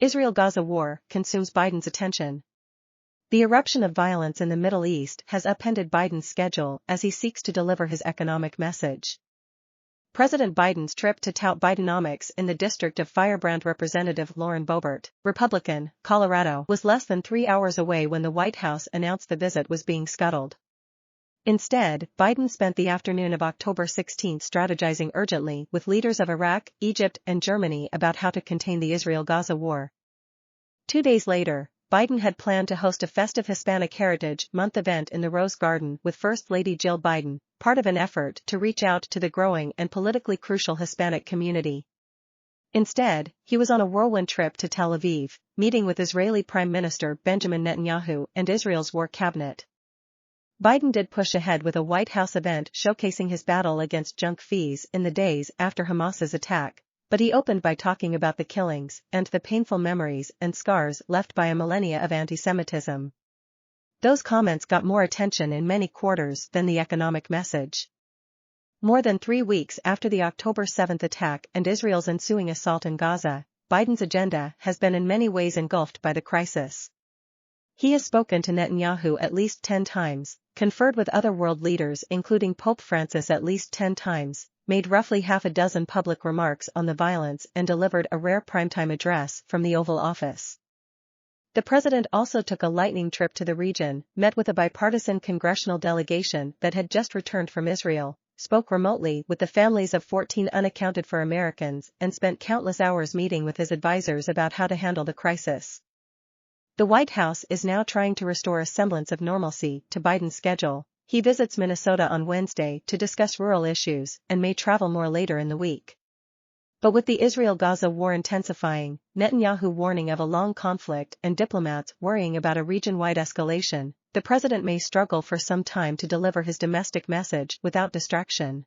Israel-Gaza war consumes Biden's attention. The eruption of violence in the Middle East has upended Biden's schedule as he seeks to deliver his economic message. President Biden's trip to tout Bidenomics in the district of Firebrand Representative Lauren Boebert, Republican, Colorado, was less than 3 hours away when the White House announced the visit was being scuttled. Instead, Biden spent the afternoon of October 16 strategizing urgently with leaders of Iraq, Egypt, and Germany about how to contain the Israel-Gaza war. 2 days later, Biden had planned to host a festive Hispanic Heritage Month event in the Rose Garden with First Lady Jill Biden, part of an effort to reach out to the growing and politically crucial Hispanic community. Instead, he was on a whirlwind trip to Tel Aviv, meeting with Israeli Prime Minister Benjamin Netanyahu and Israel's war cabinet. Biden did push ahead with a White House event showcasing his battle against junk fees in the days after Hamas's attack, but he opened by talking about the killings and the painful memories and scars left by a millennia of anti-Semitism. Those comments got more attention in many quarters than the economic message. More than 3 weeks after the October 7 attack and Israel's ensuing assault in Gaza, Biden's agenda has been in many ways engulfed by the crisis. He has spoken to Netanyahu at least 10 times, conferred with other world leaders including Pope Francis at least 10 times, made roughly half a dozen public remarks on the violence and delivered a rare primetime address from the Oval Office. The president also took a lightning trip to the region, met with a bipartisan congressional delegation that had just returned from Israel, spoke remotely with the families of 14 unaccounted-for Americans and spent countless hours meeting with his advisors about how to handle the crisis. The White House is now trying to restore a semblance of normalcy to Biden's schedule. He visits Minnesota on Wednesday to discuss rural issues and may travel more later in the week. But with the Israel-Gaza war intensifying, Netanyahu warning of a long conflict and diplomats worrying about a region-wide escalation, the president may struggle for some time to deliver his domestic message without distraction.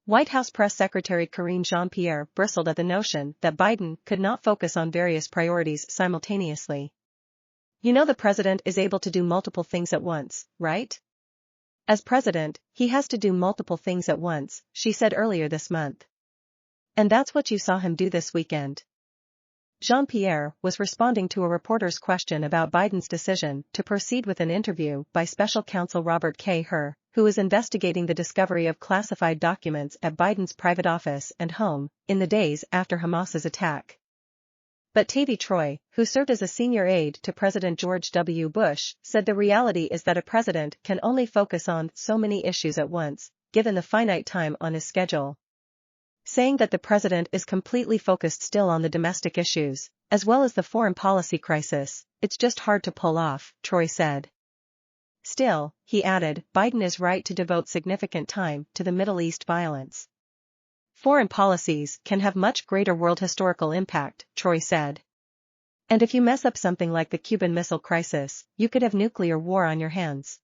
White House Press Secretary Karine Jean-Pierre bristled at the notion that Biden could not focus on various priorities simultaneously. "You know the president is able to do multiple things at once, right? As president, he has to do multiple things at once," she said earlier this month. "And that's what you saw him do this weekend." Jean-Pierre was responding to a reporter's question about Biden's decision to proceed with an interview by special counsel Robert K. Hur, who is investigating the discovery of classified documents at Biden's private office and home in the days after Hamas's attack. But Tavi Troy, who served as a senior aide to President George W. Bush, said the reality is that a president can only focus on so many issues at once, given the finite time on his schedule. Saying that the president is completely focused still on the domestic issues, as well as the foreign policy crisis, it's just hard to pull off, Troy said. Still, he added, Biden is right to devote significant time to the Middle East violence. Foreign policies can have much greater world historical impact, Troy said. And if you mess up something like the Cuban Missile Crisis, you could have nuclear war on your hands.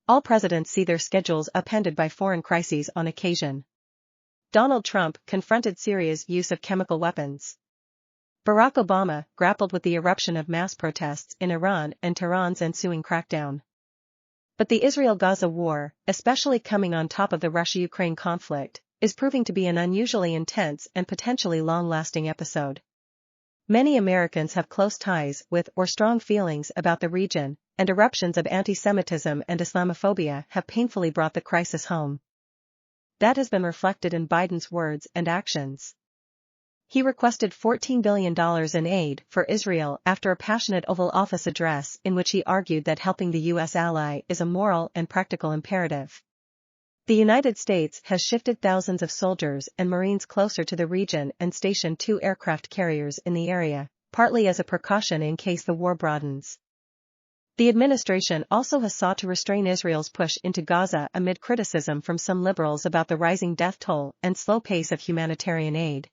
All presidents see their schedules upended by foreign crises on occasion. Donald Trump confronted Syria's use of chemical weapons. Barack Obama grappled with the eruption of mass protests in Iran and Tehran's ensuing crackdown. But the Israel-Gaza war, especially coming on top of the Russia-Ukraine conflict, is proving to be an unusually intense and potentially long-lasting episode. Many Americans have close ties with or strong feelings about the region, and eruptions of anti-Semitism and Islamophobia have painfully brought the crisis home. That has been reflected in Biden's words and actions. He requested $14 billion in aid for Israel after a passionate Oval Office address in which he argued that helping the U.S. ally is a moral and practical imperative. The United States has shifted thousands of soldiers and Marines closer to the region and stationed 2 aircraft carriers in the area, partly as a precaution in case the war broadens. The administration also has sought to restrain Israel's push into Gaza amid criticism from some liberals about the rising death toll and slow pace of humanitarian aid.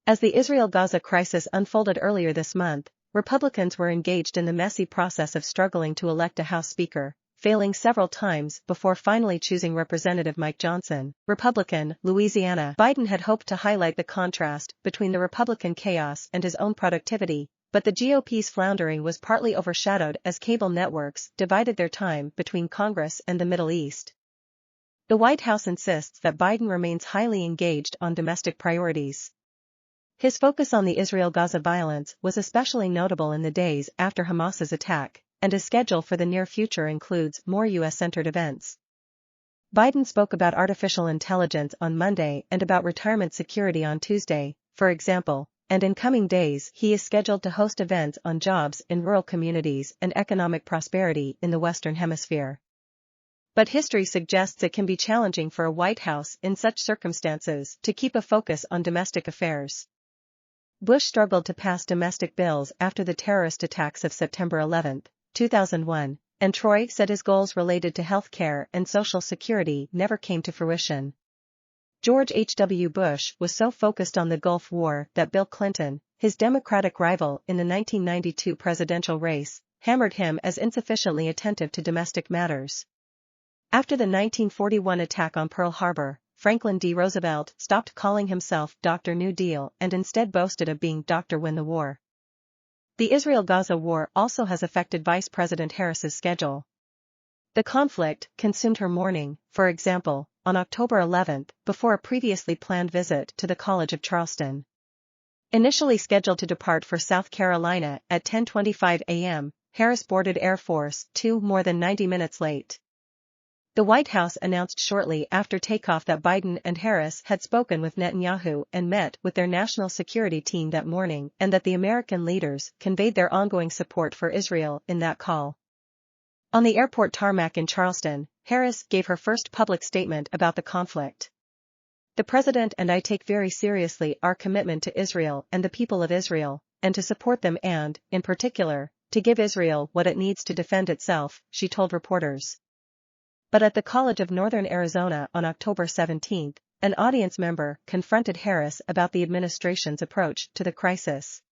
As the Israel-Gaza crisis unfolded earlier this month, Republicans were engaged in the messy process of struggling to elect a House Speaker, failing several times before finally choosing Representative Mike Johnson, Republican, Louisiana. Biden had hoped to highlight the contrast between the Republican chaos and his own productivity, but the GOP's floundering was partly overshadowed as cable networks divided their time between Congress and the Middle East. The White House insists that Biden remains highly engaged on domestic priorities. His focus on the Israel-Gaza violence was especially notable in the days after Hamas's attack, and his schedule for the near future includes more U.S.-centered events. Biden spoke about artificial intelligence on Monday and about retirement security on Tuesday, for example, and in coming days he is scheduled to host events on jobs in rural communities and economic prosperity in the Western Hemisphere. But history suggests it can be challenging for a White House in such circumstances to keep a focus on domestic affairs. Bush struggled to pass domestic bills after the terrorist attacks of September 11, 2001, and Troy said his goals related to health care and Social Security never came to fruition. George H.W. Bush was so focused on the Gulf War that Bill Clinton, his Democratic rival in the 1992 presidential race, hammered him as insufficiently attentive to domestic matters. After the 1941 attack on Pearl Harbor, Franklin D. Roosevelt stopped calling himself Dr. New Deal and instead boasted of being Dr. Win the War. The Israel-Gaza war also has affected Vice President Harris's schedule. The conflict consumed her morning, for example, on October 11, before a previously planned visit to the College of Charleston. Initially scheduled to depart for South Carolina at 10:25 a.m., Harris boarded Air Force 2 more than 90 minutes late. The White House announced shortly after takeoff that Biden and Harris had spoken with Netanyahu and met with their national security team that morning and that the American leaders conveyed their ongoing support for Israel in that call. On the airport tarmac in Charleston, Harris gave her first public statement about the conflict. "The President and I take very seriously our commitment to Israel and the people of Israel, and to support them and, in particular, to give Israel what it needs to defend itself," she told reporters. But at the College of Northern Arizona on October 17, an audience member confronted Harris about the administration's approach to the crisis.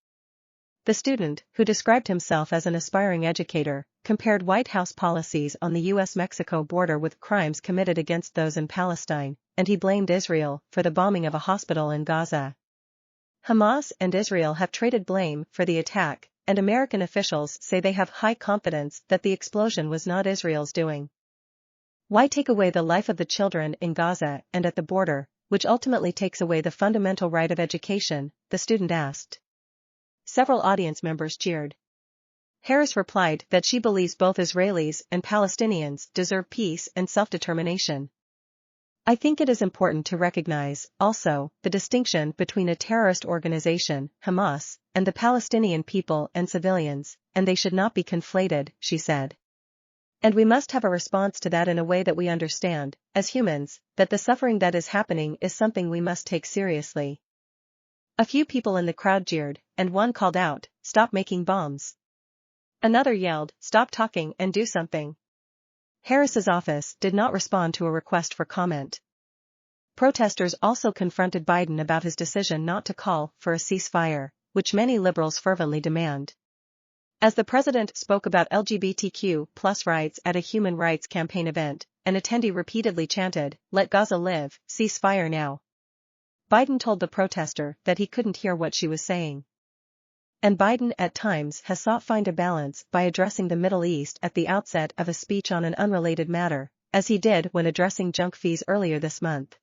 The student, who described himself as an aspiring educator, compared White House policies on the U.S.-Mexico border with crimes committed against those in Palestine, and he blamed Israel for the bombing of a hospital in Gaza. Hamas and Israel have traded blame for the attack, and American officials say they have high confidence that the explosion was not Israel's doing. Why take away the life of the children in Gaza and at the border, which ultimately takes away the fundamental right of education, the student asked. Several audience members cheered. Harris replied that she believes both Israelis and Palestinians deserve peace and self-determination. "I think it is important to recognize, also, the distinction between a terrorist organization, Hamas, and the Palestinian people and civilians, and they should not be conflated," she said. "And we must have a response to that in a way that we understand, as humans, that the suffering that is happening is something we must take seriously." A few people in the crowd jeered, and one called out, "Stop making bombs." Another yelled, "Stop talking and do something." Harris's office did not respond to a request for comment. Protesters also confronted Biden about his decision not to call for a ceasefire, which many liberals fervently demand. As the president spoke about LGBTQ+ rights at a human rights campaign event, an attendee repeatedly chanted, "Let Gaza live, ceasefire now." Biden told the protester that he couldn't hear what she was saying. And Biden at times has sought to find a balance by addressing the Middle East at the outset of a speech on an unrelated matter, as he did when addressing junk fees earlier this month.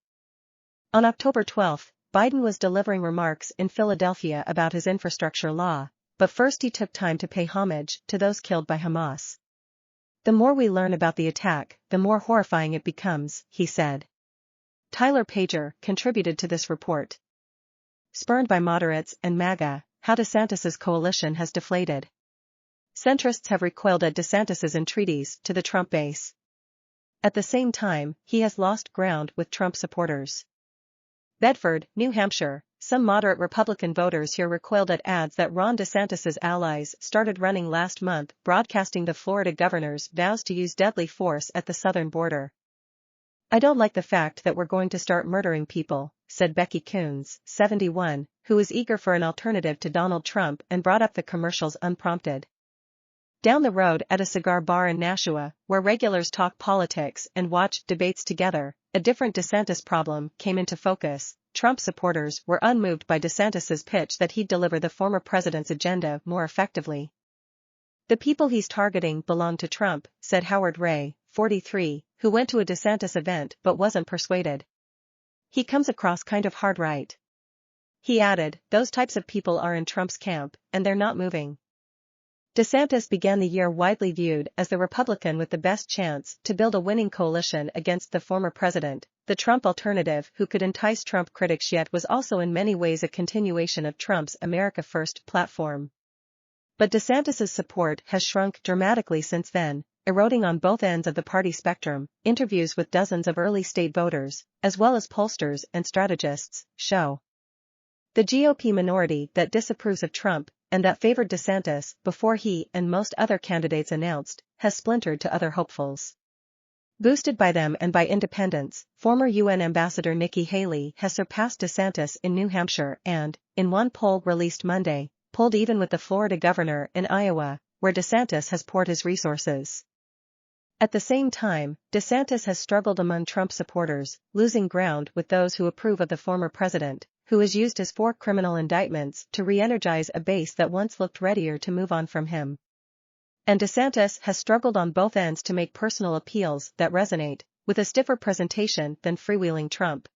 On October 12, Biden was delivering remarks in Philadelphia about his infrastructure law, but first he took time to pay homage to those killed by Hamas. "The more we learn about the attack, the more horrifying it becomes," he said. Tyler Pager contributed to this report. Spurned by moderates and MAGA, how DeSantis' coalition has deflated. Centrists have recoiled at DeSantis' entreaties to the Trump base. At the same time, he has lost ground with Trump supporters. Bedford, New Hampshire, some moderate Republican voters here recoiled at ads that Ron DeSantis' allies started running last month, broadcasting the Florida governor's vows to use deadly force at the southern border. "I don't like the fact that we're going to start murdering people," said Becky Coons, 71, who is eager for an alternative to Donald Trump and brought up the commercials unprompted. Down the road at a cigar bar in Nashua, where regulars talk politics and watch debates together, a different DeSantis problem came into focus. Trump supporters were unmoved by DeSantis' pitch that he'd deliver the former president's agenda more effectively. "The people he's targeting belong to Trump," said Howard Ray, 43, who went to a DeSantis event but wasn't persuaded. "He comes across kind of hard right. He added, those types of people are in Trump's camp, and they're not moving. DeSantis began the year widely viewed as the Republican with the best chance to build a winning coalition against the former president. The Trump alternative who could entice Trump critics yet was also in many ways a continuation of Trump's America First platform. But DeSantis's support has shrunk dramatically since then, eroding on both ends of the party spectrum. Interviews with dozens of early state voters, as well as pollsters and strategists, show the GOP minority that disapproves of Trump and that favored DeSantis before he and most other candidates announced, has splintered to other hopefuls. Boosted by them and by independents, former UN Ambassador Nikki Haley has surpassed DeSantis in New Hampshire and, in one poll released Monday, pulled even with the Florida governor in Iowa, where DeSantis has poured his resources. At the same time, DeSantis has struggled among Trump supporters, losing ground with those who approve of the former president, who has used his 4 criminal indictments to re-energize a base that once looked readier to move on from him. And DeSantis has struggled on both ends to make personal appeals that resonate, with a stiffer presentation than freewheeling Trump.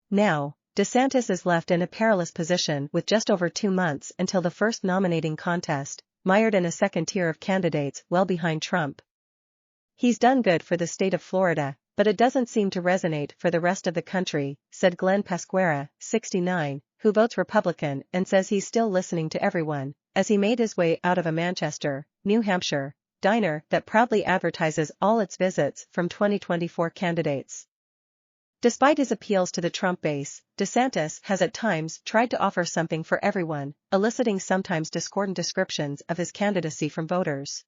Now, DeSantis is left in a perilous position with just over 2 months until the first nominating contest, mired in a second tier of candidates well behind Trump. He's done good for the state of Florida, but it doesn't seem to resonate for the rest of the country, said Glenn Pasquera, 69, who votes Republican and says he's still listening to everyone, as he made his way out of a Manchester, New Hampshire, diner that proudly advertises all its visits from 2024 candidates. Despite his appeals to the Trump base, DeSantis has at times tried to offer something for everyone, eliciting sometimes discordant descriptions of his candidacy from voters.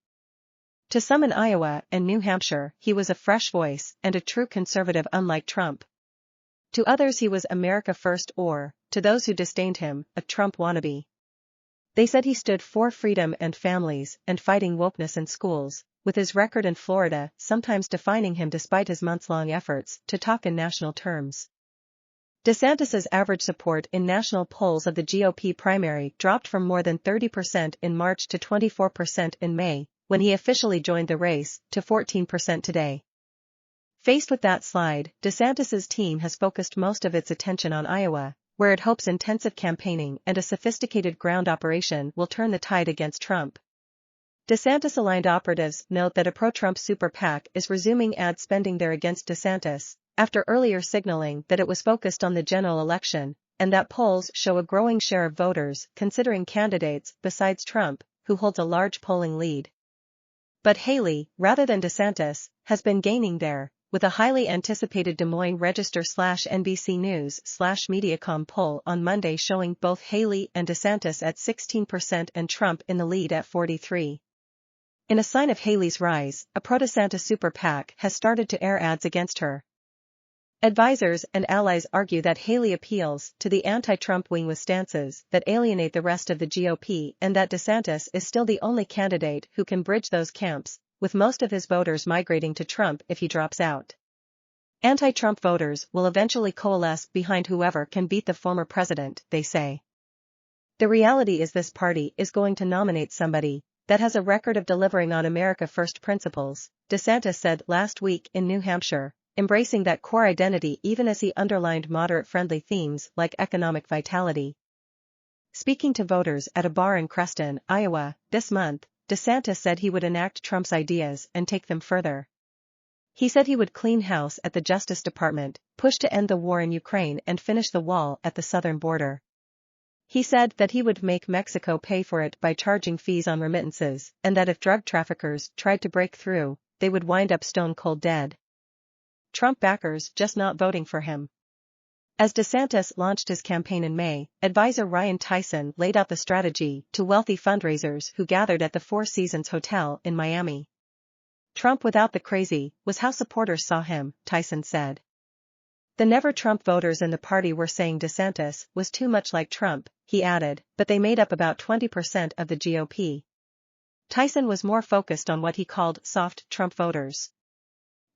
To some in Iowa and New Hampshire, he was a fresh voice and a true conservative unlike Trump. To others he was America First or, to those who disdained him, a Trump wannabe. They said he stood for freedom and families and fighting wokeness in schools, with his record in Florida sometimes defining him despite his months-long efforts to talk in national terms. DeSantis's average support in national polls of the GOP primary dropped from more than 30% in March to 24% in May, when he officially joined the race, to 14% today. Faced with that slide, DeSantis's team has focused most of its attention on Iowa, where it hopes intensive campaigning and a sophisticated ground operation will turn the tide against Trump. DeSantis-aligned operatives note that a pro-Trump super PAC is resuming ad spending there against DeSantis, after earlier signaling that it was focused on the general election, and that polls show a growing share of voters considering candidates besides Trump, who holds a large polling lead. But Haley, rather than DeSantis, has been gaining there, with a highly anticipated Des Moines Register/NBC News/Mediacom poll on Monday showing both Haley and DeSantis at 16% and Trump in the lead at 43%. In a sign of Haley's rise, a pro-DeSantis super PAC has started to air ads against her. Advisors and allies argue that Haley appeals to the anti-Trump wing with stances that alienate the rest of the GOP and that DeSantis is still the only candidate who can bridge those camps, with most of his voters migrating to Trump if he drops out. Anti-Trump voters will eventually coalesce behind whoever can beat the former president, they say. The reality is this party is going to nominate somebody that has a record of delivering on America First principles, DeSantis said last week in New Hampshire, embracing that core identity even as he underlined moderate-friendly themes like economic vitality. Speaking to voters at a bar in Creston, Iowa, this month, DeSantis said he would enact Trump's ideas and take them further. He said he would clean house at the Justice Department, push to end the war in Ukraine and finish the wall at the southern border. He said that he would make Mexico pay for it by charging fees on remittances, and that if drug traffickers tried to break through, they would wind up stone cold dead. Trump backers just not voting for him. As DeSantis launched his campaign in May, advisor Ryan Tyson laid out the strategy to wealthy fundraisers who gathered at the Four Seasons Hotel in Miami. Trump without the crazy was how supporters saw him, Tyson said. The never-Trump voters in the party were saying DeSantis was too much like Trump, he added, but they made up about 20% of the GOP. Tyson was more focused on what he called soft Trump voters.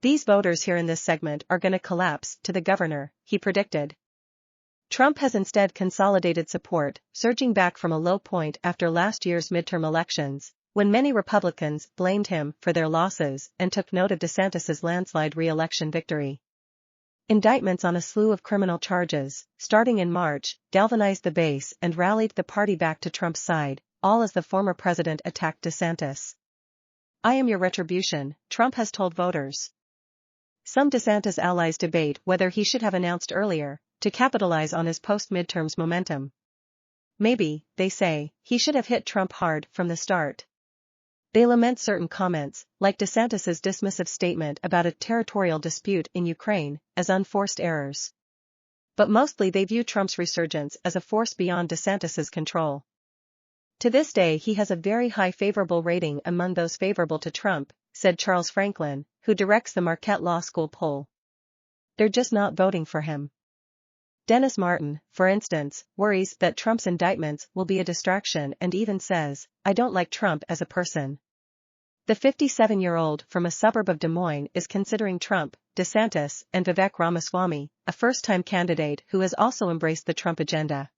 These voters here in this segment are going to collapse to the governor, he predicted. Trump has instead consolidated support, surging back from a low point after last year's midterm elections, when many Republicans blamed him for their losses and took note of DeSantis's landslide re-election victory. Indictments on a slew of criminal charges, starting in March, galvanized the base and rallied the party back to Trump's side, all as the former president attacked DeSantis. "I am your retribution," Trump has told voters. Some DeSantis allies debate whether he should have announced earlier, to capitalize on his post-midterms momentum. Maybe, they say, he should have hit Trump hard from the start. They lament certain comments, like DeSantis's dismissive statement about a territorial dispute in Ukraine, as unforced errors. But mostly they view Trump's resurgence as a force beyond DeSantis's control. To this day he has a very high favorable rating among those favorable to Trump, said Charles Franklin, who directs the Marquette Law School poll. They're just not voting for him. Dennis Martin, for instance, worries that Trump's indictments will be a distraction and even says, "I don't like Trump as a person." The 57-year-old from a suburb of Des Moines is considering Trump, DeSantis, and Vivek Ramaswamy, a first-time candidate who has also embraced the Trump agenda.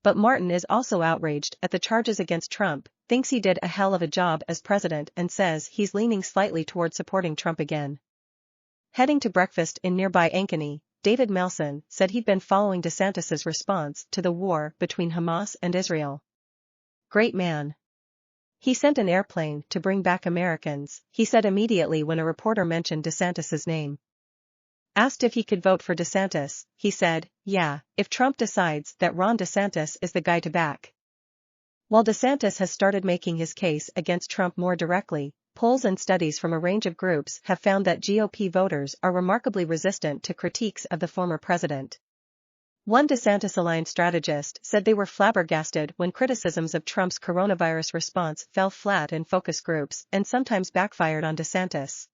But Martin is also outraged at the charges against Trump, thinks he did a hell of a job as president and says he's leaning slightly toward supporting Trump again. Heading to breakfast in nearby Ankeny, David Melson said he'd been following DeSantis's response to the war between Hamas and Israel. "Great man. He sent an airplane to bring back Americans," he said immediately when a reporter mentioned DeSantis's name. Asked if he could vote for DeSantis, he said, "Yeah, if Trump decides that Ron DeSantis is the guy to back." While DeSantis has started making his case against Trump more directly, polls and studies from a range of groups have found that GOP voters are remarkably resistant to critiques of the former president. One DeSantis-aligned strategist said they were flabbergasted when criticisms of Trump's coronavirus response fell flat in focus groups and sometimes backfired on DeSantis.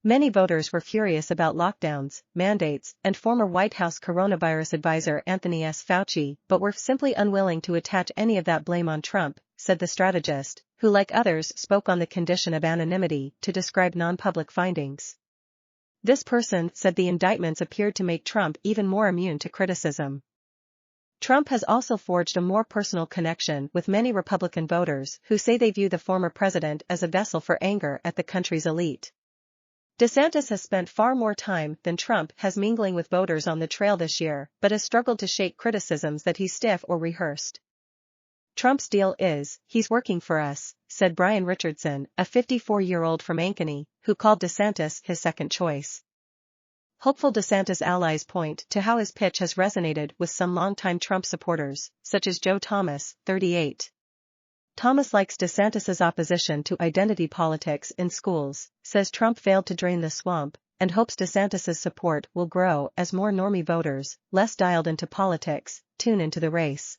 Many voters were furious about lockdowns, mandates, and former White House coronavirus advisor Anthony S. Fauci, but were simply unwilling to attach any of that blame on Trump, said the strategist, who like others spoke on the condition of anonymity to describe non-public findings. This person said the indictments appeared to make Trump even more immune to criticism. Trump has also forged a more personal connection with many Republican voters who say they view the former president as a vessel for anger at the country's elite. DeSantis has spent far more time than Trump has mingling with voters on the trail this year, but has struggled to shake criticisms that he's stiff or rehearsed. "Trump's deal is, he's working for us," said Brian Richardson, a 54-year-old from Ankeny, who called DeSantis his second choice. Hopeful DeSantis allies point to how his pitch has resonated with some longtime Trump supporters, such as Joe Thomas, 38. Thomas likes DeSantis's opposition to identity politics in schools, says Trump failed to drain the swamp, and hopes DeSantis's support will grow as more normie voters, less dialed into politics, tune into the race.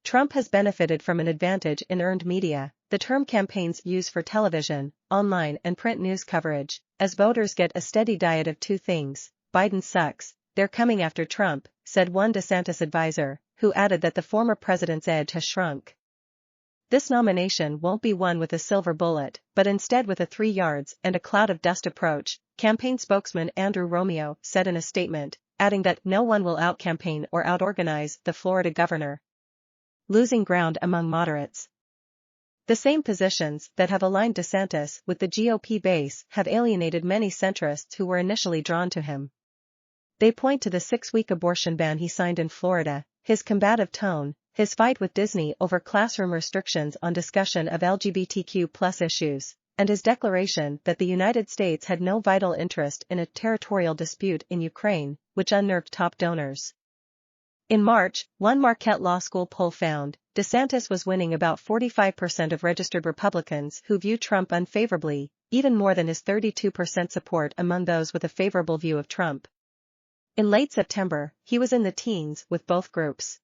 Trump has benefited from an advantage in earned media, the term campaigns use for television, online and print news coverage, as voters get a steady diet of two things: Biden sucks, they're coming after Trump, said one DeSantis advisor, who added that the former president's edge has shrunk. This nomination won't be won with a silver bullet, but instead with a 3 yards and a cloud of dust approach, campaign spokesman Andrew Romeo said in a statement, adding that no one will out-campaign or out-organize the Florida governor. Losing ground among moderates. The same positions that have aligned DeSantis with the GOP base have alienated many centrists who were initially drawn to him. They point to the 6-week abortion ban he signed in Florida, his combative tone, his fight with Disney over classroom restrictions on discussion of LGBTQ+ issues, and his declaration that the United States had no vital interest in a territorial dispute in Ukraine, which unnerved top donors. In March, one Marquette Law School poll found DeSantis was winning about 45% of registered Republicans who view Trump unfavorably, even more than his 32% support among those with a favorable view of Trump. In late September, he was in the teens with both groups.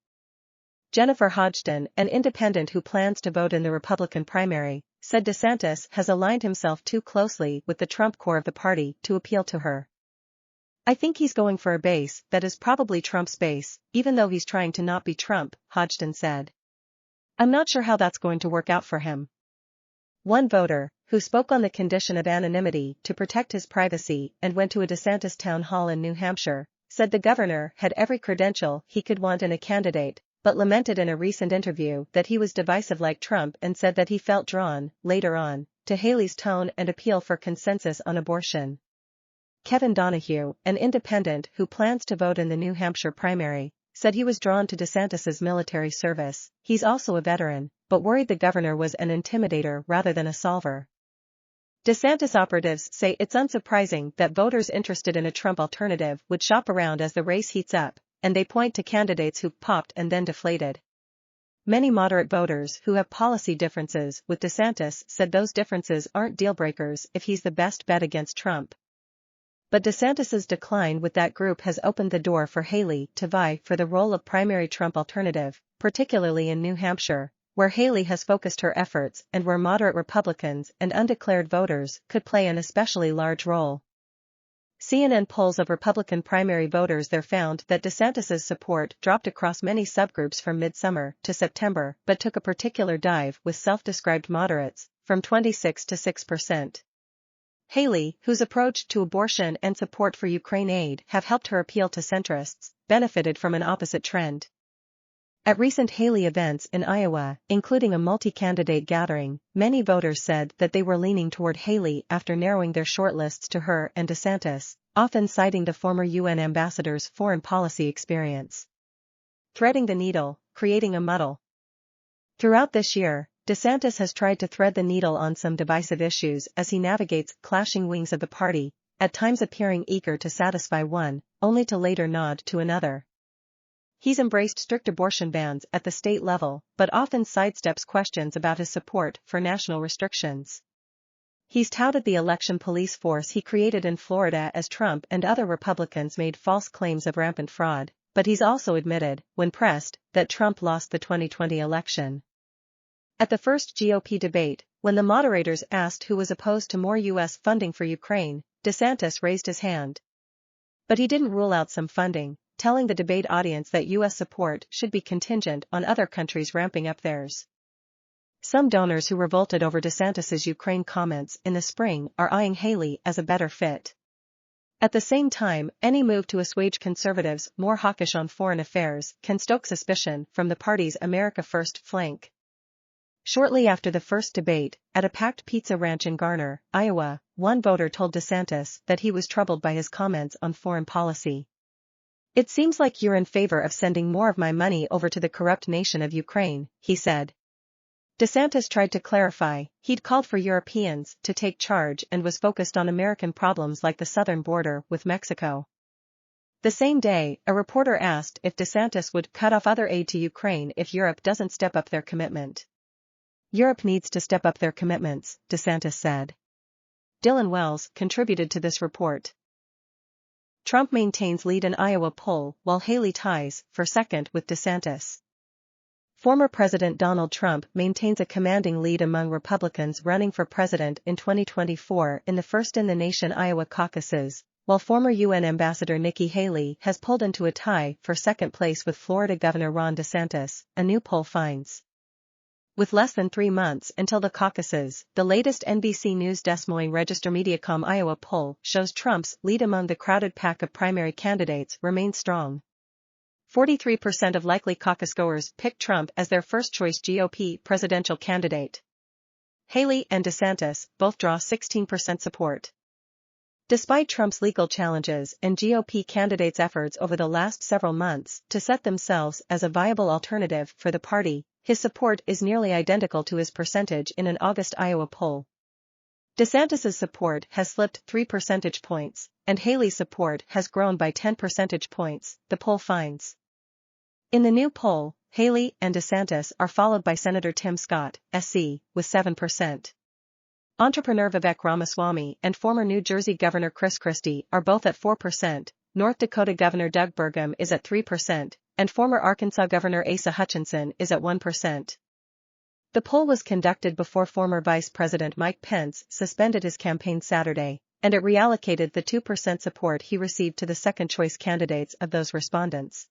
Jennifer Hodgson, an independent who plans to vote in the Republican primary, said DeSantis has aligned himself too closely with the Trump core of the party to appeal to her. "I think he's going for a base that is probably Trump's base, even though he's trying to not be Trump," Hodgson said. "I'm not sure how that's going to work out for him." One voter, who spoke on the condition of anonymity to protect his privacy and went to a DeSantis town hall in New Hampshire, said the governor had every credential he could want in a candidate, but lamented in a recent interview that he was divisive like Trump and said that he felt drawn, later on, to Haley's tone and appeal for consensus on abortion. Kevin Donahue, an independent who plans to vote in the New Hampshire primary, said he was drawn to DeSantis's military service. He's also a veteran, but worried the governor was an intimidator rather than a solver. DeSantis operatives say it's unsurprising that voters interested in a Trump alternative would shop around as the race heats up, and they point to candidates who've popped and then deflated. Many moderate voters who have policy differences with DeSantis said those differences aren't deal-breakers if he's the best bet against Trump. But DeSantis's decline with that group has opened the door for Haley to vie for the role of primary Trump alternative, particularly in New Hampshire, where Haley has focused her efforts and where moderate Republicans and undeclared voters could play an especially large role. CNN polls of Republican primary voters there found that DeSantis's support dropped across many subgroups from midsummer to September but took a particular dive with self-described moderates, from 26 to 6%. Haley, whose approach to abortion and support for Ukraine aid have helped her appeal to centrists, benefited from an opposite trend. At recent Haley events in Iowa, including a multi-candidate gathering, many voters said that they were leaning toward Haley after narrowing their shortlists to her and DeSantis, often citing the former UN ambassador's foreign policy experience. Threading the needle, creating a muddle. Throughout this year, DeSantis has tried to thread the needle on some divisive issues as he navigates clashing wings of the party, at times appearing eager to satisfy one, only to later nod to another. He's embraced strict abortion bans at the state level, but often sidesteps questions about his support for national restrictions. He's touted the election police force he created in Florida as Trump and other Republicans made false claims of rampant fraud, but he's also admitted, when pressed, that Trump lost the 2020 election. At the first GOP debate, when the moderators asked who was opposed to more U.S. funding for Ukraine, DeSantis raised his hand. But he didn't rule out some funding, telling the debate audience that U.S. support should be contingent on other countries ramping up theirs. Some donors who revolted over DeSantis's Ukraine comments in the spring are eyeing Haley as a better fit. At the same time, any move to assuage conservatives more hawkish on foreign affairs can stoke suspicion from the party's America First flank. Shortly after the first debate, at a packed pizza ranch in Garner, Iowa, one voter told DeSantis that he was troubled by his comments on foreign policy. "It seems like you're in favor of sending more of my money over to the corrupt nation of Ukraine," he said. DeSantis tried to clarify, he'd called for Europeans to take charge and was focused on American problems like the southern border with Mexico. The same day, a reporter asked if DeSantis would cut off other aid to Ukraine if Europe doesn't step up their commitment. "Europe needs to step up their commitments," DeSantis said. Dylan Wells contributed to this report. Trump maintains lead in Iowa poll while Haley ties for second with DeSantis. Former President Donald Trump maintains a commanding lead among Republicans running for president in 2024 in the first-in-the-nation Iowa caucuses, while former UN Ambassador Nikki Haley has pulled into a tie for second place with Florida Governor Ron DeSantis, a new poll finds. With less than 3 months until the caucuses, the latest NBC News Des Moines Register Mediacom Iowa poll shows Trump's lead among the crowded pack of primary candidates remains strong. 43% of likely caucus goers picked Trump as their first-choice GOP presidential candidate. Haley and DeSantis both draw 16% support. Despite Trump's legal challenges and GOP candidates' efforts over the last several months to set themselves as a viable alternative for the party, his support is nearly identical to his percentage in an August Iowa poll. DeSantis's support has slipped 3 percentage points, and Haley's support has grown by 10 percentage points, the poll finds. In the new poll, Haley and DeSantis are followed by Senator Tim Scott, SC, with 7%. Entrepreneur Vivek Ramaswamy and former New Jersey Governor Chris Christie are both at 4%, North Dakota Governor Doug Burgum is at 3%, and former Arkansas Governor Asa Hutchinson is at 1%. The poll was conducted before former Vice President Mike Pence suspended his campaign Saturday, and it reallocated the 2% support he received to the second-choice candidates of those respondents.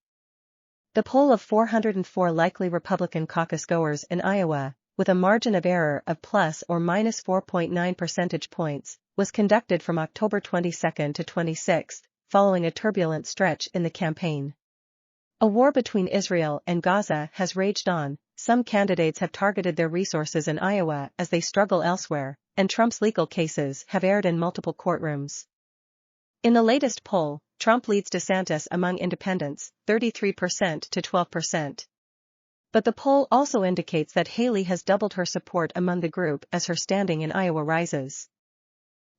The poll of 404 likely Republican caucus goers in Iowa, with a margin of error of plus or minus 4.9 percentage points, was conducted from October 22 to 26, following a turbulent stretch in the campaign. A war between Israel and Gaza has raged on. Some candidates have targeted their resources in Iowa as they struggle elsewhere, and Trump's legal cases have aired in multiple courtrooms. In the latest poll, Trump leads DeSantis among independents, 33% to 12%. But the poll also indicates that Haley has doubled her support among the group as her standing in Iowa rises.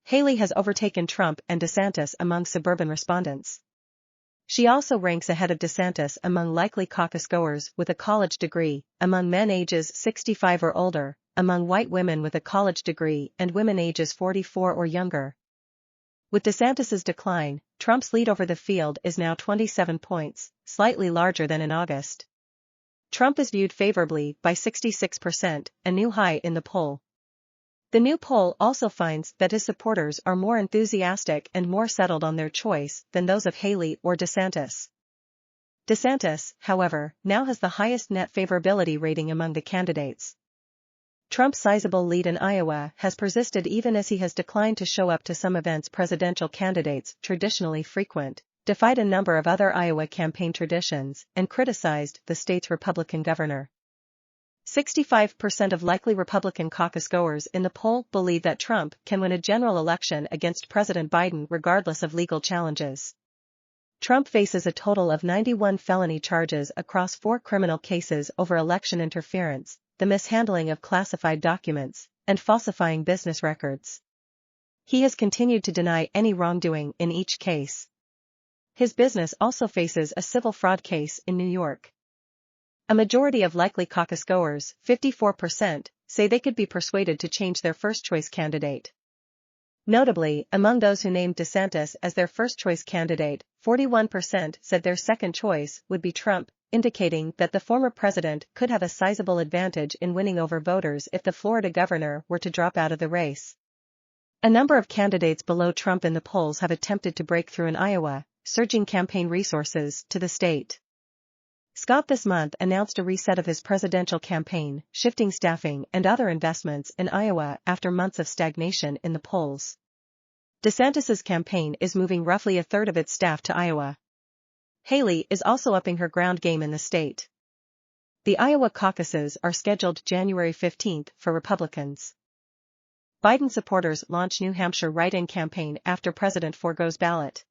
Haley has overtaken Trump and DeSantis among suburban respondents. She also ranks ahead of DeSantis among likely caucus-goers with a college degree, among men ages 65 or older, among white women with a college degree and women ages 44 or younger. With DeSantis's decline, Trump's lead over the field is now 27 points, slightly larger than in August. Trump is viewed favorably by 66%, a new high in the poll. The new poll also finds that his supporters are more enthusiastic and more settled on their choice than those of Haley or DeSantis. DeSantis, however, now has the highest net favorability rating among the candidates. Trump's sizable lead in Iowa has persisted even as he has declined to show up to some events presidential candidates traditionally frequent, defied a number of other Iowa campaign traditions, and criticized the state's Republican governor. 65% of likely Republican caucus-goers in the poll believe that Trump can win a general election against President Biden regardless of legal challenges. Trump faces a total of 91 felony charges across 4 criminal cases over election interference, the mishandling of classified documents, and falsifying business records. He has continued to deny any wrongdoing in each case. His business also faces a civil fraud case in New York. A majority of likely caucus-goers, 54%, say they could be persuaded to change their first-choice candidate. Notably, among those who named DeSantis as their first-choice candidate, 41% said their second choice would be Trump, indicating that the former president could have a sizable advantage in winning over voters if the Florida governor were to drop out of the race. A number of candidates below Trump in the polls have attempted to break through in Iowa, surging campaign resources to the state. Scott this month announced a reset of his presidential campaign, shifting staffing and other investments in Iowa after months of stagnation in the polls. DeSantis's campaign is moving roughly a third of its staff to Iowa. Haley is also upping her ground game in the state. The Iowa caucuses are scheduled January 15 for Republicans. Biden supporters launch New Hampshire write-in campaign after president forgoes ballot.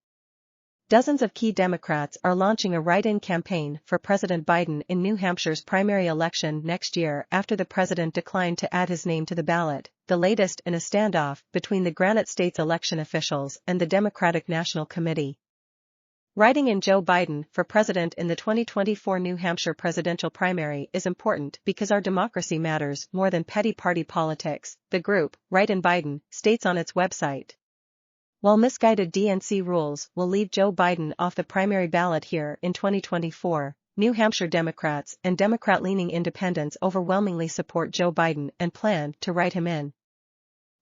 Dozens of key Democrats are launching a write-in campaign for President Biden in New Hampshire's primary election next year after the president declined to add his name to the ballot, the latest in a standoff between the Granite State's election officials and the Democratic National Committee. Writing in Joe Biden for president in the 2024 New Hampshire presidential primary is important because our democracy matters more than petty party politics, the group, Write in Biden, states on its website. While misguided DNC rules will leave Joe Biden off the primary ballot here in 2024, New Hampshire Democrats and Democrat-leaning independents overwhelmingly support Joe Biden and plan to write him in.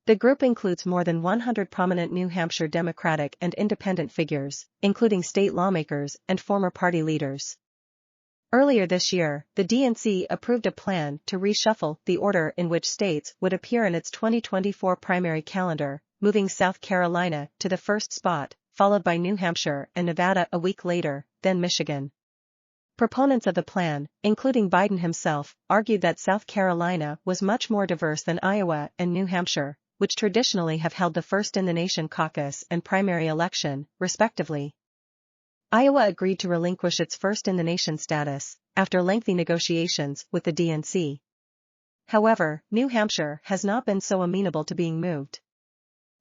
The group includes more than 100 prominent New Hampshire Democratic and independent figures, including state lawmakers and former party leaders. Earlier this year, the DNC approved a plan to reshuffle the order in which states would appear in its 2024 primary calendar, moving South Carolina to the first spot, followed by New Hampshire and Nevada a week later, then Michigan. Proponents of the plan, including Biden himself, argued that South Carolina was much more diverse than Iowa and New Hampshire, which traditionally have held the first-in-the-nation caucus and primary election, respectively. Iowa agreed to relinquish its first-in-the-nation status, after lengthy negotiations with the DNC. However, New Hampshire has not been so amenable to being moved.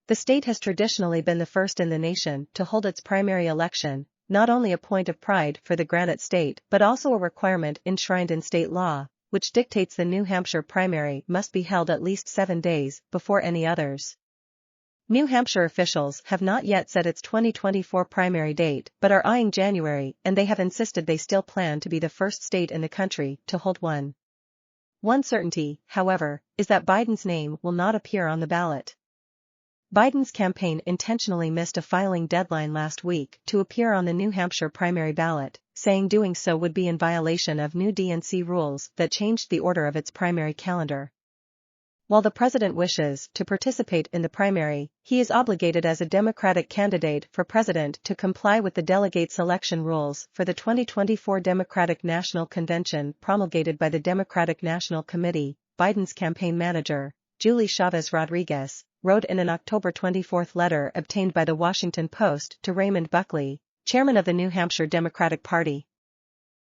The state has traditionally been the first in the nation to hold its primary election, not only a point of pride for the Granite State but also a requirement enshrined in state law, which dictates the New Hampshire primary must be held at least 7 days before any others. New Hampshire officials have not yet set its 2024 primary date but are eyeing January, and they have insisted they still plan to be the first state in the country to hold one. One certainty, however, is that Biden's name will not appear on the ballot. Biden's campaign intentionally missed a filing deadline last week to appear on the New Hampshire primary ballot, saying doing so would be in violation of new DNC rules that changed the order of its primary calendar. While the president wishes to participate in the primary, he is obligated as a Democratic candidate for president to comply with the delegate selection rules for the 2024 Democratic National Convention promulgated by the Democratic National Committee. Biden's campaign manager, Julie Chavez Rodriguez, wrote in an October 24 letter obtained by the Washington Post to Raymond Buckley, chairman of the New Hampshire Democratic Party.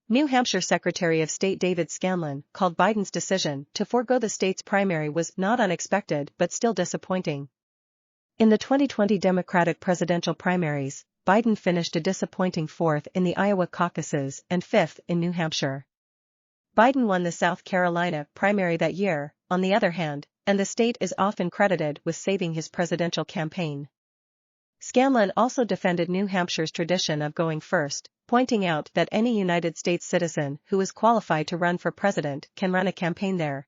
New Hampshire Secretary of State David Scanlon called Biden's decision to forego the state's primary was not unexpected but still disappointing. In the 2020 Democratic presidential primaries, Biden finished a disappointing fourth in the Iowa caucuses and fifth in New Hampshire. Biden won the South Carolina primary that year, on the other hand, and the state is often credited with saving his presidential campaign. Scanlon also defended New Hampshire's tradition of going first, pointing out that any United States citizen who is qualified to run for president can run a campaign there.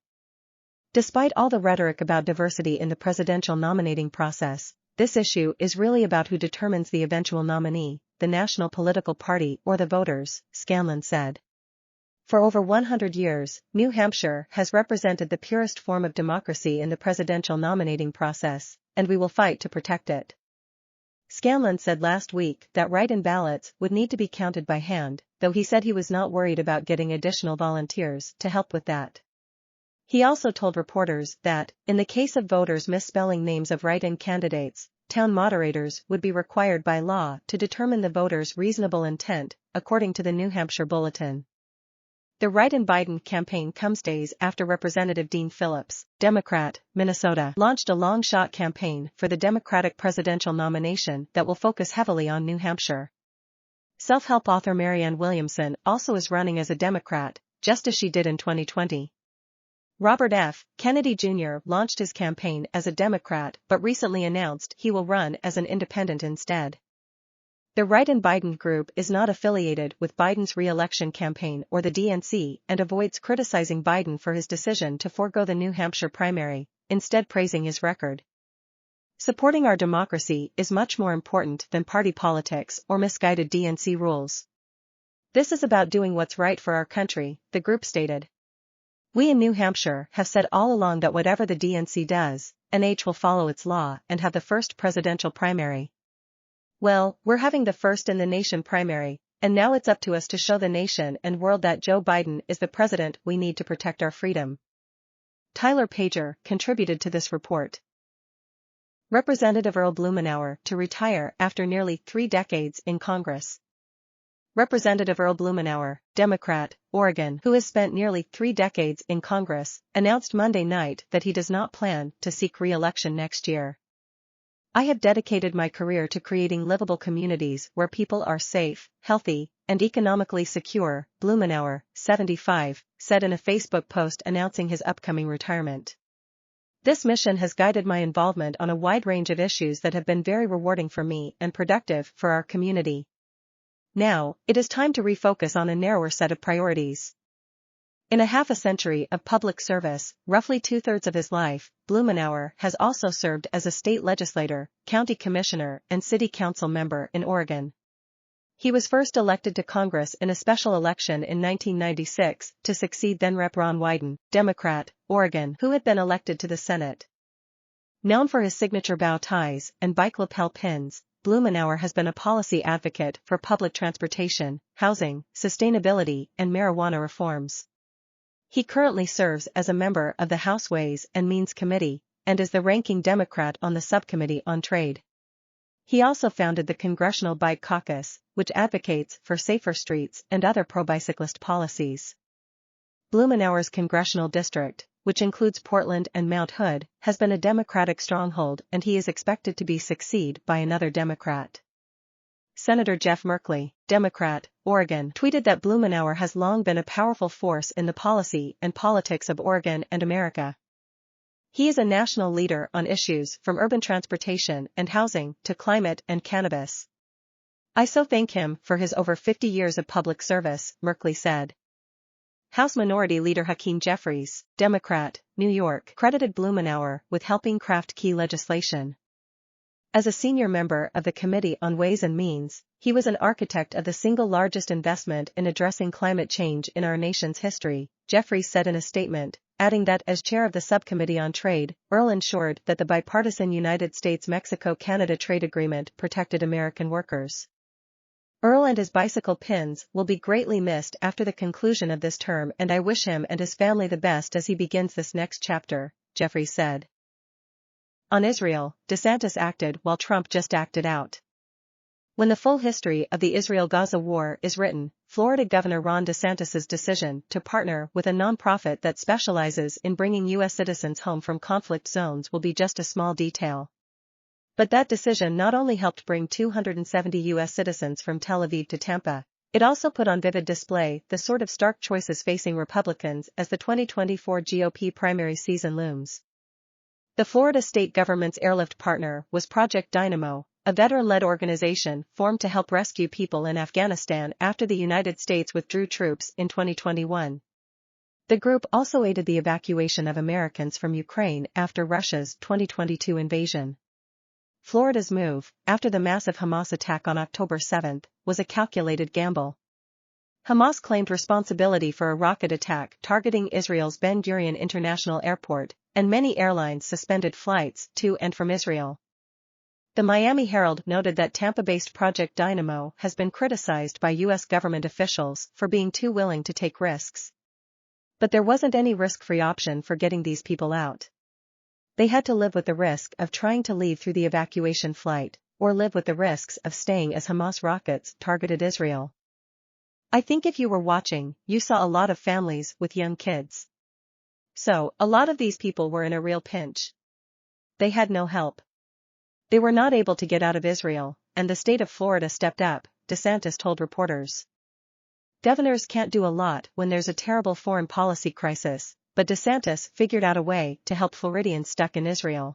Despite all the rhetoric about diversity in the presidential nominating process, this issue is really about who determines the eventual nominee, the national political party or the voters, Scanlon said. For over 100 years, New Hampshire has represented the purest form of democracy in the presidential nominating process, and we will fight to protect it. Scanlon said last week that write-in ballots would need to be counted by hand, though he said he was not worried about getting additional volunteers to help with that. He also told reporters that, in the case of voters misspelling names of write-in candidates, town moderators would be required by law to determine the voter's reasonable intent, according to the New Hampshire Bulletin. The write-in Biden campaign comes days after Representative Dean Phillips, Democrat, Minnesota, launched a long-shot campaign for the Democratic presidential nomination that will focus heavily on New Hampshire. Self-help author Marianne Williamson also is running as a Democrat, just as she did in 2020. Robert F. Kennedy Jr. launched his campaign as a Democrat but recently announced he will run as an independent instead. The Write-in Biden group is not affiliated with Biden's re-election campaign or the DNC and avoids criticizing Biden for his decision to forego the New Hampshire primary, instead praising his record. Supporting our democracy is much more important than party politics or misguided DNC rules. This is about doing what's right for our country, the group stated. We in New Hampshire have said all along that whatever the DNC does, NH will follow its law and have the first presidential primary. Well, we're having the first in the nation primary, and now it's up to us to show the nation and world that Joe Biden is the president we need to protect our freedom. Tyler Pager contributed to this report. Representative Earl Blumenauer to retire after nearly 3 decades in Congress. Representative Earl Blumenauer, Democrat, Oregon, who has spent nearly 3 decades in Congress, announced Monday night that he does not plan to seek re-election next year. I have dedicated my career to creating livable communities where people are safe, healthy, and economically secure, Blumenauer, 75, said in a Facebook post announcing his upcoming retirement. This mission has guided my involvement on a wide range of issues that have been very rewarding for me and productive for our community. Now, it is time to refocus on a narrower set of priorities. In a half a century of public service, roughly 2/3 of his life, Blumenauer has also served as a state legislator, county commissioner, and city council member in Oregon. He was first elected to Congress in a special election in 1996 to succeed then-Rep. Ron Wyden, Democrat, Oregon, who had been elected to the Senate. Known for his signature bow ties and bike lapel pins, Blumenauer has been a policy advocate for public transportation, housing, sustainability, and marijuana reforms. He currently serves as a member of the House Ways and Means Committee, and is the ranking Democrat on the Subcommittee on Trade. He also founded the Congressional Bike Caucus, which advocates for safer streets and other pro-bicyclist policies. Blumenauer's congressional district, which includes Portland and Mount Hood, has been a Democratic stronghold and he is expected to be succeeded by another Democrat. Senator Jeff Merkley, Democrat, Oregon, tweeted that Blumenauer has long been a powerful force in the policy and politics of Oregon and America. He is a national leader on issues from urban transportation and housing to climate and cannabis. I so thank him for his over 50 years of public service, Merkley said. House Minority Leader Hakeem Jeffries, Democrat, New York, credited Blumenauer with helping craft key legislation. As a senior member of the Committee on Ways and Means, he was an architect of the single largest investment in addressing climate change in our nation's history, Jeffries said in a statement, adding that as chair of the Subcommittee on Trade, Earl ensured that the bipartisan United States-Mexico-Canada trade agreement protected American workers. Earl and his bicycle pins will be greatly missed after the conclusion of this term, and I wish him and his family the best as he begins this next chapter, Jeffries said. On Israel, DeSantis acted while Trump just acted out. When the full history of the Israel-Gaza war is written, Florida Governor Ron DeSantis' decision to partner with a nonprofit that specializes in bringing U.S. citizens home from conflict zones will be just a small detail. But that decision not only helped bring 270 U.S. citizens from Tel Aviv to Tampa, it also put on vivid display the sort of stark choices facing Republicans as the 2024 GOP primary season looms. The Florida state government's airlift partner was Project Dynamo, a veteran-led organization formed to help rescue people in Afghanistan after the United States withdrew troops in 2021. The group also aided the evacuation of Americans from Ukraine after Russia's 2022 invasion. Florida's move, after the massive Hamas attack on October 7, was a calculated gamble. Hamas claimed responsibility for a rocket attack targeting Israel's Ben Gurion International Airport, and many airlines suspended flights to and from Israel. The Miami Herald noted that Tampa-based Project Dynamo has been criticized by U.S. government officials for being too willing to take risks. But there wasn't any risk-free option for getting these people out. They had to live with the risk of trying to leave through the evacuation flight, or live with the risks of staying as Hamas rockets targeted Israel. I think if you were watching, you saw a lot of families with young kids. So, a lot of these people were in a real pinch. They had no help. They were not able to get out of Israel, and the state of Florida stepped up, DeSantis told reporters. Governors can't do a lot when there's a terrible foreign policy crisis, but DeSantis figured out a way to help Floridians stuck in Israel.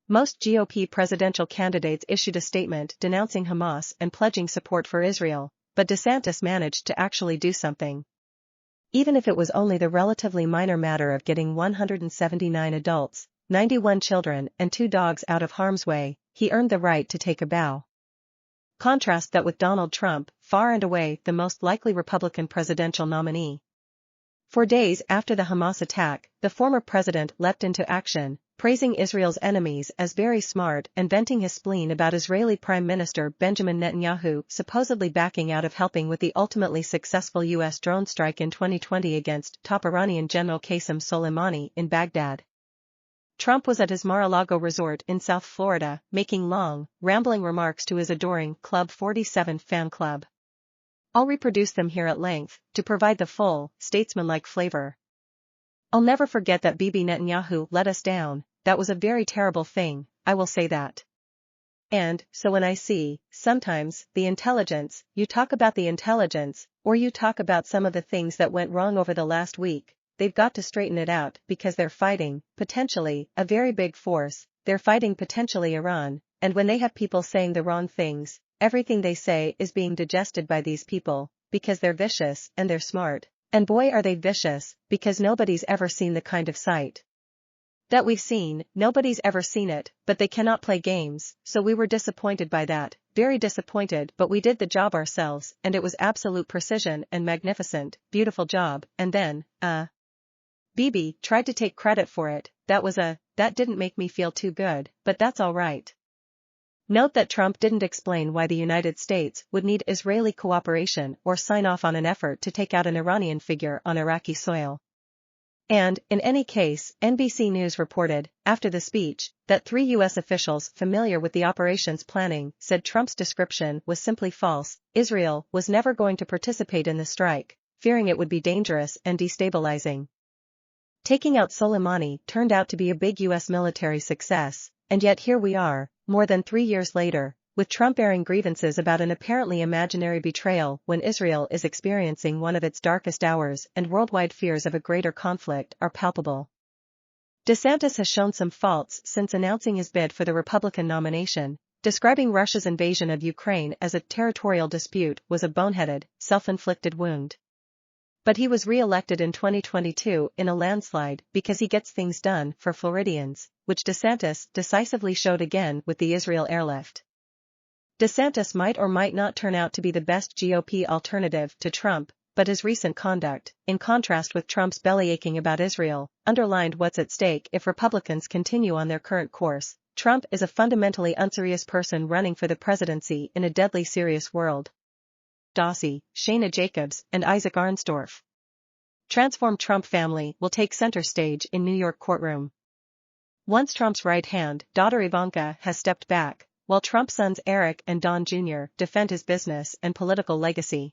Most GOP presidential candidates issued a statement denouncing Hamas and pledging support for Israel, but DeSantis managed to actually do something. Even if it was only the relatively minor matter of getting 179 adults, 91 children and 2 dogs out of harm's way, he earned the right to take a bow. Contrast that with Donald Trump, far and away the most likely Republican presidential nominee. For days after the Hamas attack, the former president leapt into action, praising Israel's enemies as very smart and venting his spleen about Israeli Prime Minister Benjamin Netanyahu supposedly backing out of helping with the ultimately successful U.S. drone strike in 2020 against top Iranian General Qasem Soleimani in Baghdad. Trump was at his Mar-a-Lago resort in South Florida, making long, rambling remarks to his adoring Club 47 fan club. I'll reproduce them here at length, to provide the full, statesmanlike flavor. I'll never forget that Bibi Netanyahu let us down, that was a very terrible thing, I will say that. And, so when I see, sometimes, the intelligence, you talk about the intelligence, or you talk about some of the things that went wrong over the last week, they've got to straighten it out because they're fighting, potentially, a very big force, they're fighting potentially Iran, and when they have people saying the wrong things, everything they say is being digested by these people, because they're vicious and they're smart, and boy are they vicious, because nobody's ever seen the kind of sight that we've seen, nobody's ever seen it, but they cannot play games, so we were disappointed by that, very disappointed, but we did the job ourselves, and it was absolute precision and magnificent, beautiful job, and then, Bibi tried to take credit for it, that didn't make me feel too good, but that's all right. Note that Trump didn't explain why the United States would need Israeli cooperation or sign off on an effort to take out an Iranian figure on Iraqi soil. And, in any case, NBC News reported, after the speech, that 3 U.S. officials familiar with the operation's planning said Trump's description was simply false. Israel was never going to participate in the strike, fearing it would be dangerous and destabilizing. Taking out Soleimani turned out to be a big U.S. military success, and yet here we are, more than 3 years later, with Trump airing grievances about an apparently imaginary betrayal when Israel is experiencing one of its darkest hours and worldwide fears of a greater conflict are palpable. DeSantis has shown some faults since announcing his bid for the Republican nomination, describing Russia's invasion of Ukraine as a territorial dispute was a boneheaded, self-inflicted wound. But he was re-elected in 2022 in a landslide because he gets things done for Floridians, which DeSantis decisively showed again with the Israel airlift. DeSantis might or might not turn out to be the best GOP alternative to Trump, but his recent conduct, in contrast with Trump's bellyaching about Israel, underlined what's at stake if Republicans continue on their current course. Trump is a fundamentally unserious person running for the presidency in a deadly serious world. Dossie, Shayna Jacobs, and Isaac Arnsdorf. Transformed Trump family will take center stage in New York courtroom. Once Trump's right-hand, daughter Ivanka has stepped back, while Trump sons Eric and Don Jr. defend his business and political legacy.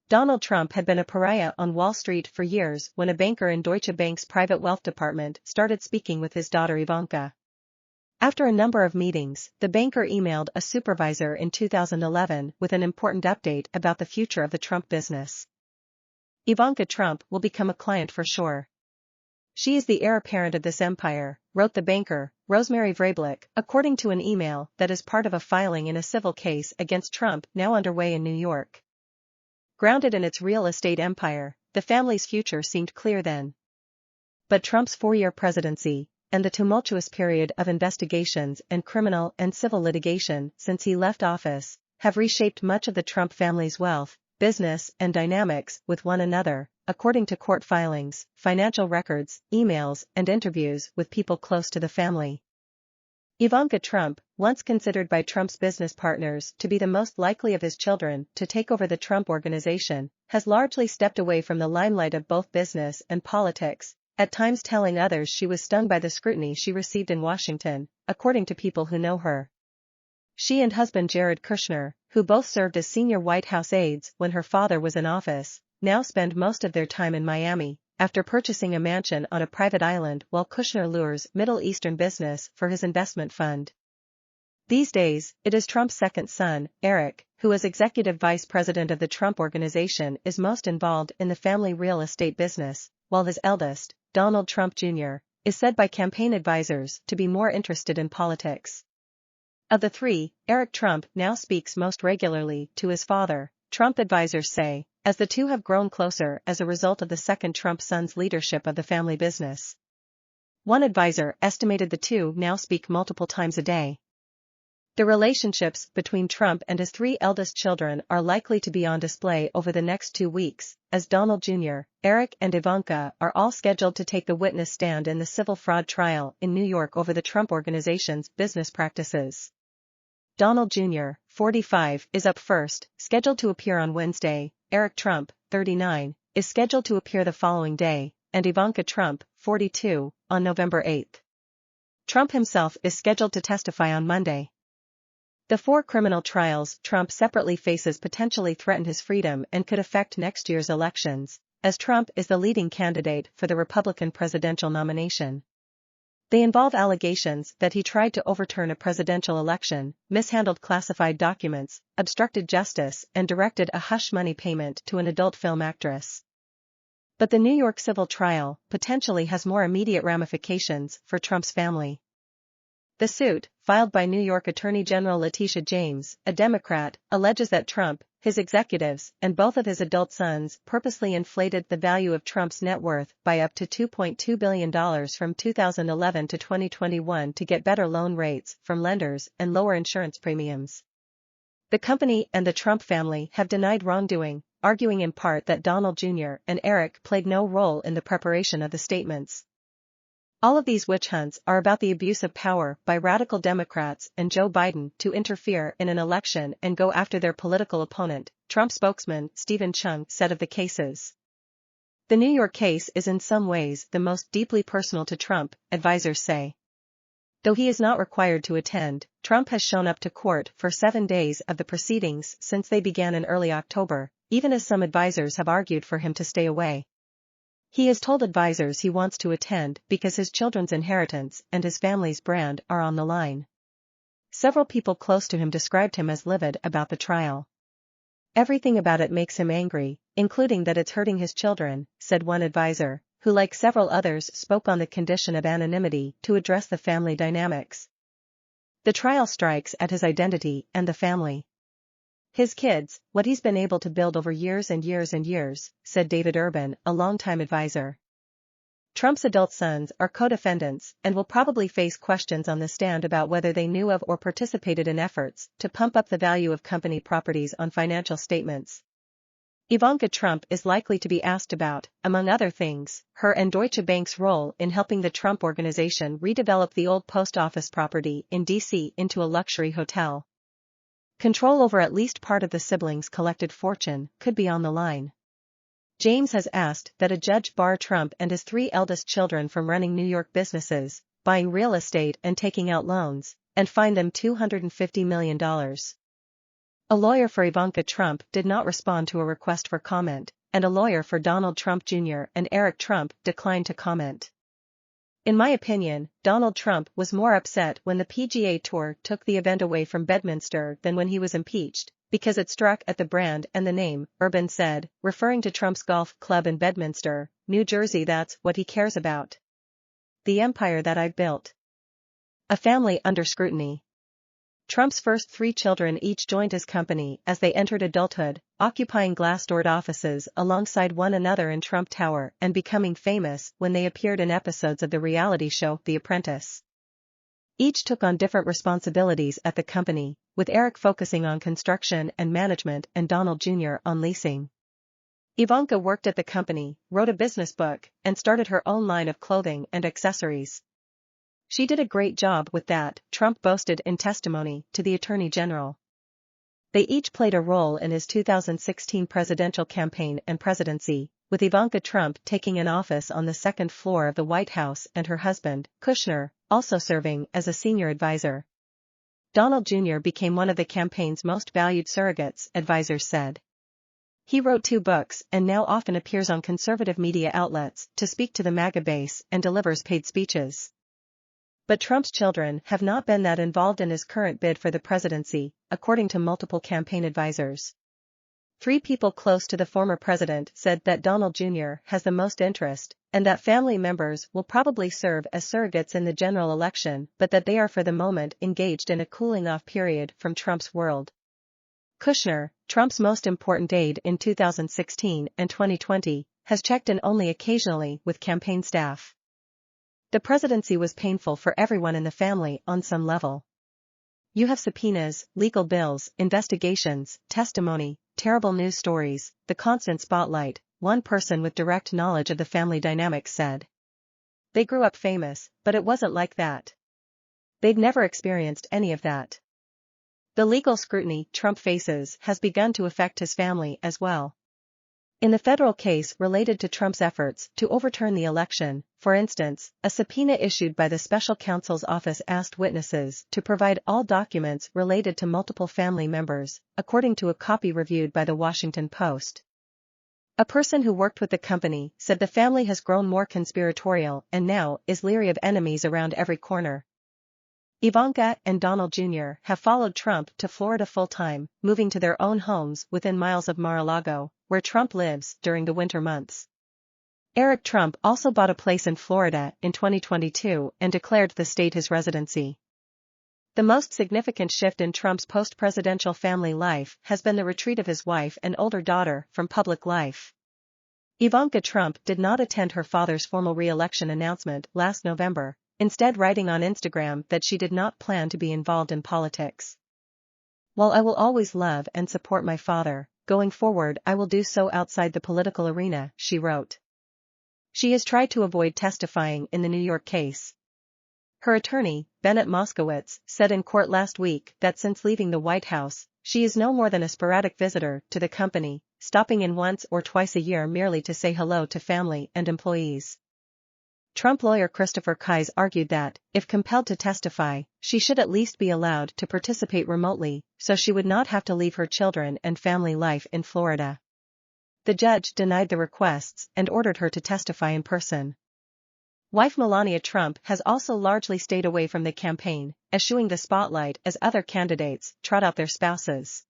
Donald Trump had been a pariah on Wall Street for years when a banker in Deutsche Bank's private wealth department started speaking with his daughter Ivanka. After a number of meetings, the banker emailed a supervisor in 2011 with an important update about the future of the Trump business. Ivanka Trump will become a client for sure. She is the heir apparent of this empire, wrote the banker, Rosemary Vrablick, according to an email that is part of a filing in a civil case against Trump now underway in New York. Grounded in its real estate empire, the family's future seemed clear then. But Trump's 4-year presidency, and the tumultuous period of investigations and criminal and civil litigation since he left office, have reshaped much of the Trump family's wealth, business, and dynamics with one another, according to court filings, financial records, emails, and interviews with people close to the family. Ivanka Trump, once considered by Trump's business partners to be the most likely of his children to take over the Trump Organization, has largely stepped away from the limelight of both business and politics, at times telling others she was stung by the scrutiny she received in Washington, according to people who know her. She and husband Jared Kushner, who both served as senior White House aides when her father was in office, now spend most of their time in Miami, after purchasing a mansion on a private island while Kushner lures Middle Eastern business for his investment fund. These days, it is Trump's second son, Eric, who as executive vice president of the Trump Organization is most involved in the family real estate business, while his eldest, Donald Trump Jr., is said by campaign advisors to be more interested in politics. Of the three, Eric Trump now speaks most regularly to his father, Trump advisors say, as the two have grown closer as a result of the second Trump son's leadership of the family business. One advisor estimated the two now speak multiple times a day. The relationships between Trump and his 3 eldest children are likely to be on display over the next 2 weeks, as Donald Jr., Eric and Ivanka are all scheduled to take the witness stand in the civil fraud trial in New York over the Trump Organization's business practices. Donald Jr., 45, is up first, scheduled to appear on Wednesday. Eric Trump, 39, is scheduled to appear the following day, and Ivanka Trump, 42, on November 8. Trump himself is scheduled to testify on Monday. The 4 criminal trials Trump separately faces potentially threaten his freedom and could affect next year's elections, as Trump is the leading candidate for the Republican presidential nomination. They involve allegations that he tried to overturn a presidential election, mishandled classified documents, obstructed justice, and directed a hush money payment to an adult film actress. But the New York civil trial potentially has more immediate ramifications for Trump's family. The suit, filed by New York Attorney General Letitia James, a Democrat, alleges that Trump, his executives, and both of his adult sons purposely inflated the value of Trump's net worth by up to $2.2 billion from 2011 to 2021 to get better loan rates from lenders and lower insurance premiums. The company and the Trump family have denied wrongdoing, arguing in part that Donald Jr. and Eric played no role in the preparation of the statements. All of these witch hunts are about the abuse of power by radical Democrats and Joe Biden to interfere in an election and go after their political opponent, Trump spokesman Stephen Chung said of the cases. The New York case is in some ways the most deeply personal to Trump, advisors say. Though he is not required to attend, Trump has shown up to court for 7 days of the proceedings since they began in early October, even as some advisors have argued for him to stay away. He has told advisors he wants to attend because his children's inheritance and his family's brand are on the line. Several people close to him described him as livid about the trial. Everything about it makes him angry, including that it's hurting his children, said one advisor, who like several others spoke on the condition of anonymity to address the family dynamics. The trial strikes at his identity and the family. His kids, what he's been able to build over years and years and years, said David Urban, a longtime advisor. Trump's adult sons are co-defendants and will probably face questions on the stand about whether they knew of or participated in efforts to pump up the value of company properties on financial statements. Ivanka Trump is likely to be asked about, among other things, her and Deutsche Bank's role in helping the Trump Organization redevelop the old post office property in D.C. into a luxury hotel. Control over at least part of the siblings' collected fortune could be on the line. James has asked that a judge bar Trump and his 3 eldest children from running New York businesses, buying real estate and taking out loans, and fined them $250 million. A lawyer for Ivanka Trump did not respond to a request for comment, and a lawyer for Donald Trump Jr. and Eric Trump declined to comment. In my opinion, Donald Trump was more upset when the PGA Tour took the event away from Bedminster than when he was impeached, because it struck at the brand and the name, Urban said, referring to Trump's golf club in Bedminster, New Jersey. That's what he cares about. The empire that I've built. A family under scrutiny. Trump's first 3 children each joined his company as they entered adulthood, occupying glass-doored offices alongside one another in Trump Tower and becoming famous when they appeared in episodes of the reality show The Apprentice. Each took on different responsibilities at the company, with Eric focusing on construction and management and Donald Jr. on leasing. Ivanka worked at the company, wrote a business book, and started her own line of clothing and accessories. She did a great job with that, Trump boasted in testimony to the Attorney General. They each played a role in his 2016 presidential campaign and presidency, with Ivanka Trump taking an office on the second floor of the White House and her husband, Kushner, also serving as a senior advisor. Donald Jr. became one of the campaign's most valued surrogates, advisors said. He wrote 2 books and now often appears on conservative media outlets to speak to the MAGA base and delivers paid speeches. But Trump's children have not been that involved in his current bid for the presidency, according to multiple campaign advisors. 3 people close to the former president said that Donald Jr. has the most interest, and that family members will probably serve as surrogates in the general election, but that they are for the moment engaged in a cooling-off period from Trump's world. Kushner, Trump's most important aide in 2016 and 2020, has checked in only occasionally with campaign staff. The presidency was painful for everyone in the family on some level. You have subpoenas, legal bills, investigations, testimony, terrible news stories, the constant spotlight, one person with direct knowledge of the family dynamics said. They grew up famous, but it wasn't like that. They'd never experienced any of that. The legal scrutiny Trump faces has begun to affect his family as well. In the federal case related to Trump's efforts to overturn the election, for instance, a subpoena issued by the special counsel's office asked witnesses to provide all documents related to multiple family members, according to a copy reviewed by the Washington Post. A person who worked with the company said the family has grown more conspiratorial and now is leery of enemies around every corner. Ivanka and Donald Jr. have followed Trump to Florida full-time, moving to their own homes within miles of Mar-a-Lago, where Trump lives during the winter months. Eric Trump also bought a place in Florida in 2022 and declared the state his residency. The most significant shift in Trump's post-presidential family life has been the retreat of his wife and older daughter from public life. Ivanka Trump did not attend her father's formal re-election announcement last November, instead writing on Instagram that she did not plan to be involved in politics. While I will always love and support my father, going forward I will do so outside the political arena, she wrote. She has tried to avoid testifying in the New York case. Her attorney, Bennett Moskowitz, said in court last week that since leaving the White House, she is no more than a sporadic visitor to the company, stopping in once or twice a year merely to say hello to family and employees. Trump lawyer Christopher Kise argued that, if compelled to testify, she should at least be allowed to participate remotely, so she would not have to leave her children and family life in Florida. The judge denied the requests and ordered her to testify in person. Wife Melania Trump has also largely stayed away from the campaign, eschewing the spotlight as other candidates trot out their spouses.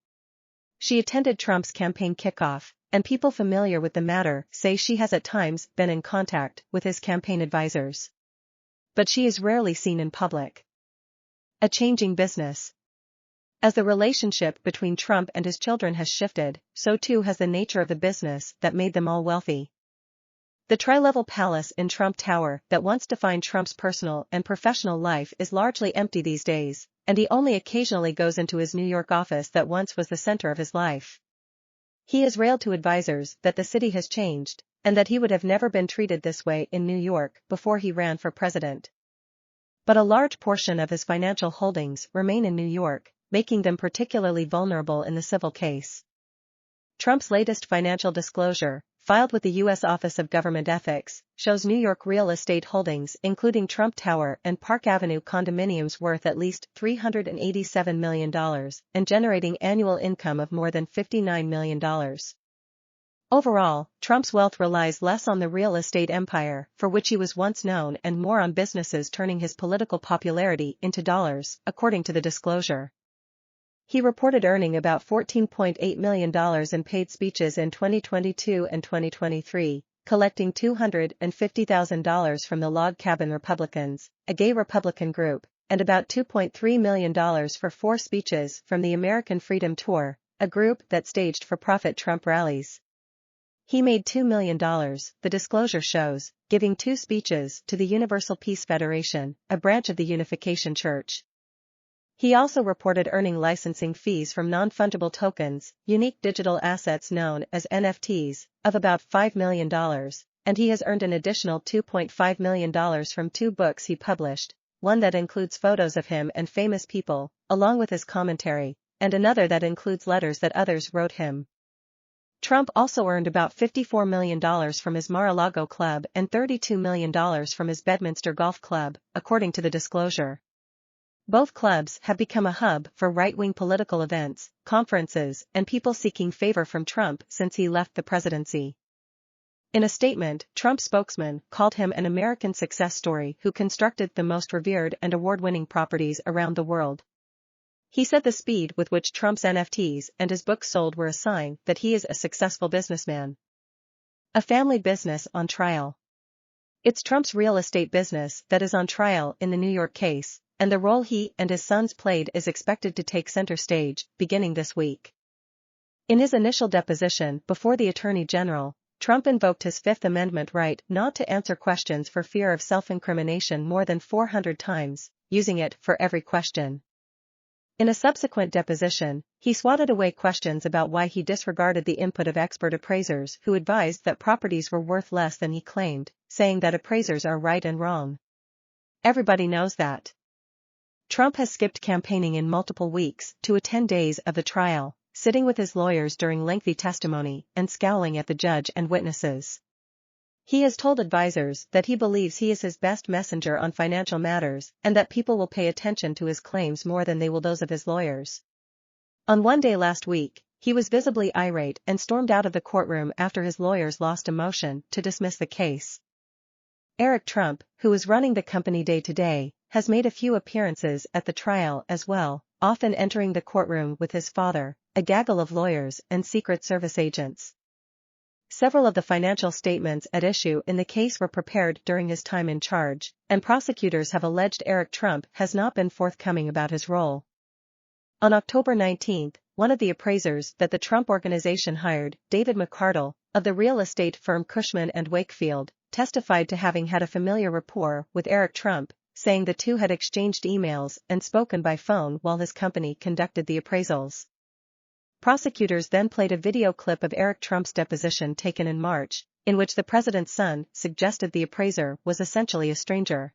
She attended Trump's campaign kickoff, and people familiar with the matter say she has at times been in contact with his campaign advisors. But she is rarely seen in public. A changing business. As the relationship between Trump and his children has shifted, so too has the nature of the business that made them all wealthy. The tri-level palace in Trump Tower that once defined Trump's personal and professional life is largely empty these days, and he only occasionally goes into his New York office that once was the center of his life. He has railed to advisors that the city has changed, and that he would have never been treated this way in New York before he ran for president. But a large portion of his financial holdings remain in New York, making them particularly vulnerable in the civil case. Trump's latest financial disclosure, filed with the U.S. Office of Government Ethics, shows New York real estate holdings including Trump Tower and Park Avenue condominiums worth at least $387 million and generating annual income of more than $59 million. Overall, Trump's wealth relies less on the real estate empire for which he was once known and more on businesses turning his political popularity into dollars, according to the disclosure. He reported earning about $14.8 million in paid speeches in 2022 and 2023, collecting $250,000 from the Log Cabin Republicans, a gay Republican group, and about $2.3 million for 4 speeches from the American Freedom Tour, a group that staged for-profit Trump rallies. He made $2 million, the disclosure shows, giving 2 speeches to the Universal Peace Federation, a branch of the Unification Church. He also reported earning licensing fees from non-fungible tokens, unique digital assets known as NFTs, of about $5 million, and he has earned an additional $2.5 million from 2 books he published, one that includes photos of him and famous people, along with his commentary, and another that includes letters that others wrote him. Trump also earned about $54 million from his Mar-a-Lago club and $32 million from his Bedminster Golf Club, according to the disclosure. Both clubs have become a hub for right-wing political events, conferences, and people seeking favor from Trump since he left the presidency. In a statement, Trump's spokesman called him an American success story who constructed the most revered and award-winning properties around the world. He said the speed with which Trump's NFTs and his books sold were a sign that he is a successful businessman. A family business on trial. It's Trump's real estate business that is on trial in the New York case, and the role he and his sons played is expected to take center stage, beginning this week. In his initial deposition before the Attorney General, Trump invoked his Fifth Amendment right not to answer questions for fear of self-incrimination more than 400 times, using it for every question. In a subsequent deposition, he swatted away questions about why he disregarded the input of expert appraisers who advised that properties were worth less than he claimed, saying that appraisers are right and wrong. Everybody knows that. Trump has skipped campaigning in multiple weeks to attend days of the trial, sitting with his lawyers during lengthy testimony and scowling at the judge and witnesses. He has told advisers that he believes he is his best messenger on financial matters and that people will pay attention to his claims more than they will those of his lawyers. On one day last week, he was visibly irate and stormed out of the courtroom after his lawyers lost a motion to dismiss the case. Eric Trump, who is running the company day-to-day, has made a few appearances at the trial as well, often entering the courtroom with his father, a gaggle of lawyers and Secret Service agents. Several of the financial statements at issue in the case were prepared during his time in charge, and prosecutors have alleged Eric Trump has not been forthcoming about his role. On October 19, one of the appraisers that the Trump organization hired, David McCardle, of the real estate firm Cushman & Wakefield, testified to having had a familiar rapport with Eric Trump, saying the two had exchanged emails and spoken by phone while his company conducted the appraisals. Prosecutors then played a video clip of Eric Trump's deposition taken in March, in which the president's son suggested the appraiser was essentially a stranger.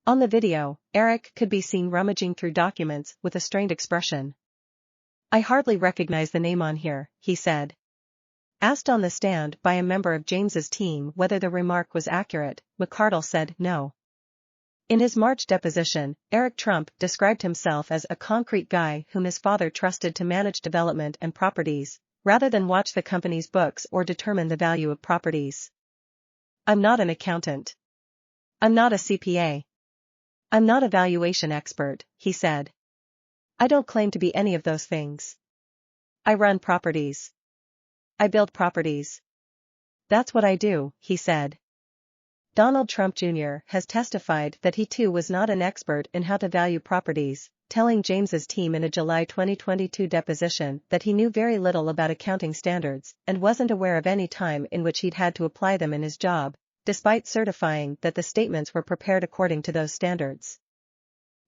On the video, Eric could be seen rummaging through documents with a strained expression. "I hardly recognize the name on here," he said. Asked on the stand by a member of James's team whether the remark was accurate, McCardle said no. In his March deposition, Eric Trump described himself as a concrete guy whom his father trusted to manage development and properties, rather than watch the company's books or determine the value of properties. "I'm not an accountant. I'm not a CPA. I'm not a valuation expert," he said. "I don't claim to be any of those things. I run properties. I build properties. That's what I do," he said. Donald Trump Jr. has testified that he too was not an expert in how to value properties, telling James's team in a July 2022 deposition that he knew very little about accounting standards and wasn't aware of any time in which he'd had to apply them in his job, despite certifying that the statements were prepared according to those standards.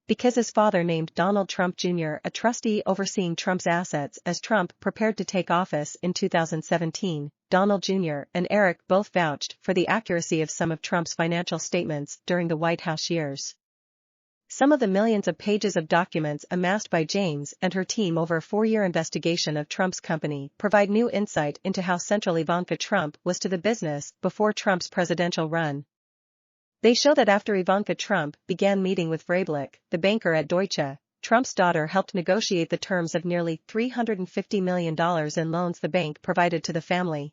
Because his father named Donald Trump Jr. a trustee overseeing Trump's assets as Trump prepared to take office in 2017, Donald Jr. and Eric both vouched for the accuracy of some of Trump's financial statements during the White House years. Some of the millions of pages of documents amassed by James and her team over a 4-year investigation of Trump's company provide new insight into how central Ivanka Trump was to the business before Trump's presidential run. They show that after Ivanka Trump began meeting with Vrablich, the banker at Deutsche, Trump's daughter helped negotiate the terms of nearly $350 million in loans the bank provided to the family.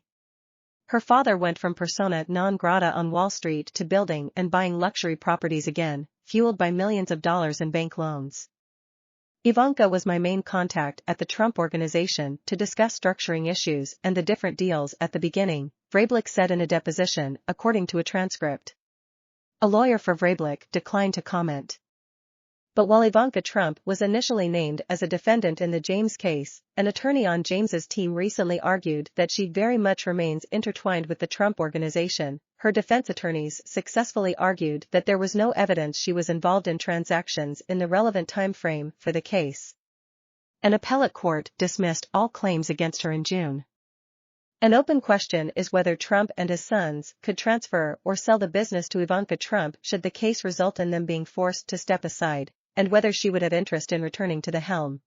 Her father went from persona non grata on Wall Street to building and buying luxury properties again, fueled by millions of dollars in bank loans. Ivanka was my main contact at the Trump Organization to discuss structuring issues and the different deals at the beginning, Vrablich said in a deposition, according to a transcript. A lawyer for Vrablich declined to comment. But while Ivanka Trump was initially named as a defendant in the James case, an attorney on James's team recently argued that she very much remains intertwined with the Trump Organization. Her defense attorneys successfully argued that there was no evidence she was involved in transactions in the relevant time frame for the case. An appellate court dismissed all claims against her in June. An open question is whether Trump and his sons could transfer or sell the business to Ivanka Trump should the case result in them being forced to step aside, and whether she would have interest in returning to the helm.